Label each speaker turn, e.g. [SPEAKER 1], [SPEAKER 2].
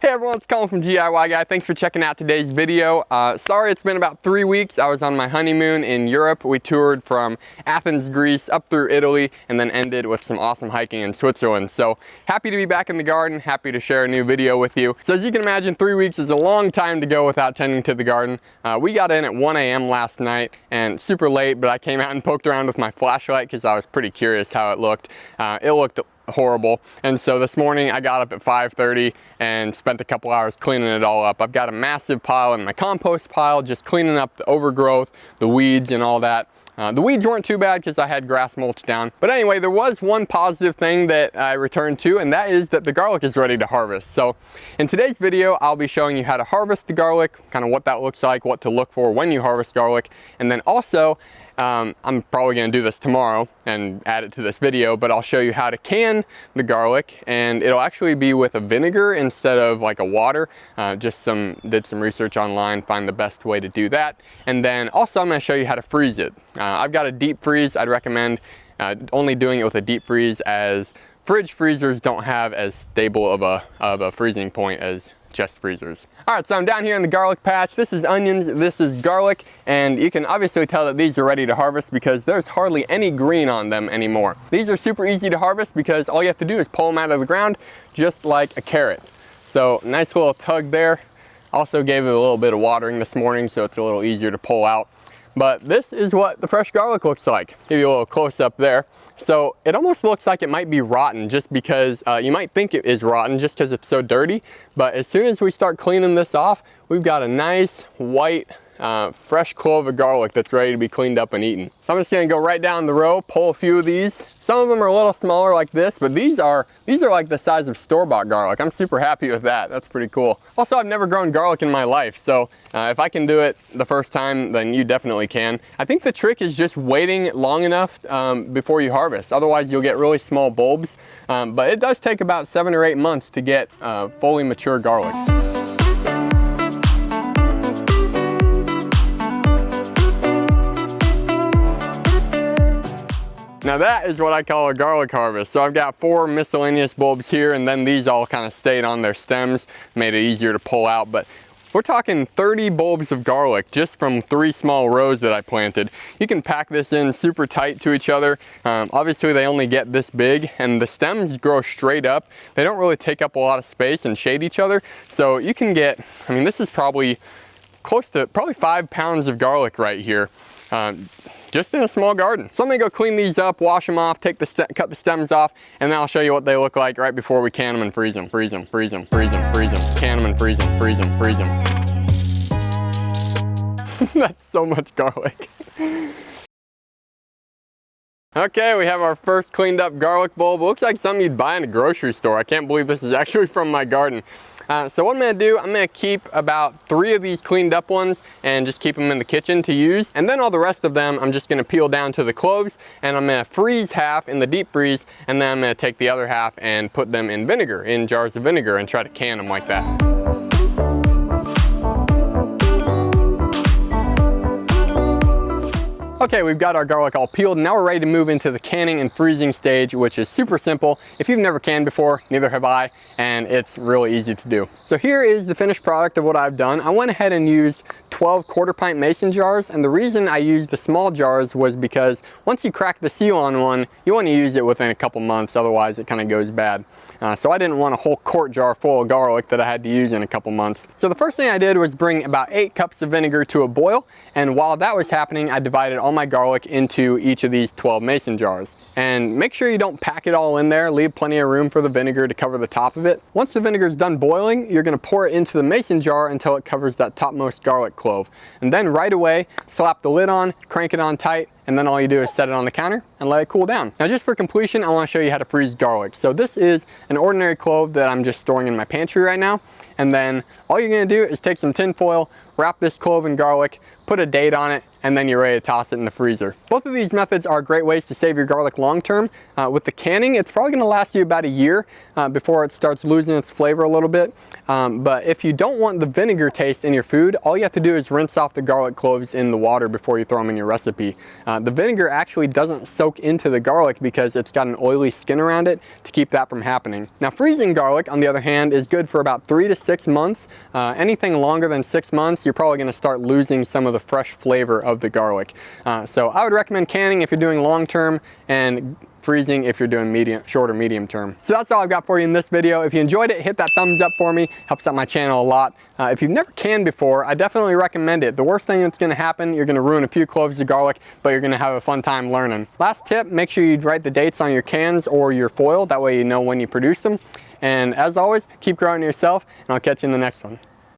[SPEAKER 1] Hey everyone, it's Colin from DIY Guy. Thanks for checking out today's video. Sorry it's been about 3 weeks. I was on my honeymoon in Europe. We toured from Athens, Greece, up through Italy, and then ended with some awesome hiking in Switzerland. So happy to be back in the garden, happy to share a new video with you. So as you can imagine, 3 weeks is a long time to go without tending to the garden. We got in at 1 a.m. last night and super late, but I came out and poked around with my flashlight because I was pretty curious how it looked. It looked horrible, and so this morning I got up at 5:30 and spent a couple hours cleaning it all up. I've got a massive pile in my compost pile, just cleaning up the overgrowth, the weeds and all that. The weeds weren't too bad because I had grass mulch down. But anyway, there was one positive thing that I returned to, and that is that the garlic is ready to harvest. So in today's video, I'll be showing you how to harvest the garlic, kind of what that looks like, what to look for when you harvest garlic, and then also I'm probably going to do this tomorrow and add it to this video, but I'll show you how to can the garlic, and it'll actually be with a vinegar instead of like a water. Did some research online, find the best way to do that. And then also I'm going to show you how to freeze it. I've got a deep freeze. I'd recommend only doing it with a deep freeze, as fridge freezers don't have as stable of a freezing point as chest freezers. All right, so I'm down here in the garlic patch. This is onions, this is garlic, and you can obviously tell that these are ready to harvest because there's hardly any green on them anymore. These are super easy to harvest because all you have to do is pull them out of the ground just like a carrot. So nice little tug there. Also gave it a little bit of watering this morning, so it's a little easier to pull out. But this is what the fresh garlic looks like. Give you a little close up there. So it almost looks like it might be rotten, just because you might think it is rotten just because it's so dirty. But as soon as we start cleaning this off, we've got a nice white fresh clove of garlic that's ready to be cleaned up and eaten. So I'm just gonna go right down the row, pull a few of these. Some of them are a little smaller like this, but these are like the size of store-bought garlic. I'm super happy with that. That's pretty cool. Also, I've never grown garlic in my life, so if I can do it the first time, then you definitely can. I think the trick is just waiting long enough before you harvest. Otherwise, you'll get really small bulbs. But it does take about 7 or 8 months to get fully mature garlic. Now that is what I call a garlic harvest. So I've got 4 miscellaneous bulbs here, and then these all kind of stayed on their stems, made it easier to pull out. But we're talking 30 bulbs of garlic just from 3 small rows that I planted. You can pack this in super tight to each other. Obviously they only get this big, and the stems grow straight up. They don't really take up a lot of space and shade each other. So you can get, I mean, this is probably close to 5 pounds of garlic right here. Just in a small garden. So I'm gonna go clean these up, wash them off, cut the stems off, and then I'll show you what they look like right before we can them and freeze them. Freeze them, freeze them, freeze them, freeze them. Can them and freeze them, freeze them, freeze them. That's so much garlic. Okay, we have our first cleaned up garlic bulb. It looks like something you'd buy in a grocery store. I can't believe this is actually from my garden. So what I'm gonna do, I'm gonna keep about 3 of these cleaned up ones and just keep them in the kitchen to use. And then all the rest of them, I'm just gonna peel down to the cloves, and I'm gonna freeze half in the deep freeze, and then I'm gonna take the other half and put them in vinegar, in jars of vinegar, and try to can them like that. Okay, we've got our garlic all peeled. Now we're ready to move into the canning and freezing stage, which is super simple. If you've never canned before, neither have I, and it's really easy to do. So here is the finished product of what I've done. I went ahead and used 12 quarter-pint mason jars, and the reason I used the small jars was because once you crack the seal on one, you want to use it within a couple months, otherwise it kind of goes bad. So I didn't want a whole quart jar full of garlic that I had to use in a couple months. So the first thing I did was bring about 8 cups of vinegar to a boil, and while that was happening, I divided all my garlic into each of these 12 mason jars. And make sure you don't pack it all in there, leave plenty of room for the vinegar to cover the top of it. Once the vinegar is done boiling, you're gonna pour it into the mason jar until it covers that topmost garlic clove. And then right away, slap the lid on, crank it on tight, and then all you do is set it on the counter and let it cool down. Now just for completion, I want to show you how to freeze garlic. So this is an ordinary clove that I'm just storing in my pantry right now. And then all you're going to do is take some tin foil, wrap this clove in garlic, put a date on it, and then you're ready to toss it in the freezer. Both of these methods are great ways to save your garlic long term. With the canning, it's probably gonna last you about a year before it starts losing its flavor a little bit. But if you don't want the vinegar taste in your food, all you have to do is rinse off the garlic cloves in the water before you throw them in your recipe. The vinegar actually doesn't soak into the garlic because it's got an oily skin around it to keep that from happening. Now freezing garlic, on the other hand, is good for about 3 to 6 months. Anything longer than 6 months, you're probably going to start losing some of the fresh flavor of the garlic. So I would recommend canning if you're doing long term, and freezing if you're doing short or medium term. So that's all I've got for you in this video. If you enjoyed it, hit that thumbs up for me. Helps out my channel a lot. If you've never canned before, I definitely recommend it. The worst thing that's going to happen, you're going to ruin a few cloves of garlic, but you're going to have a fun time learning. Last tip, make sure you write the dates on your cans or your foil. That way you know when you produce them. And as always, keep growing yourself, and I'll catch you in the next one.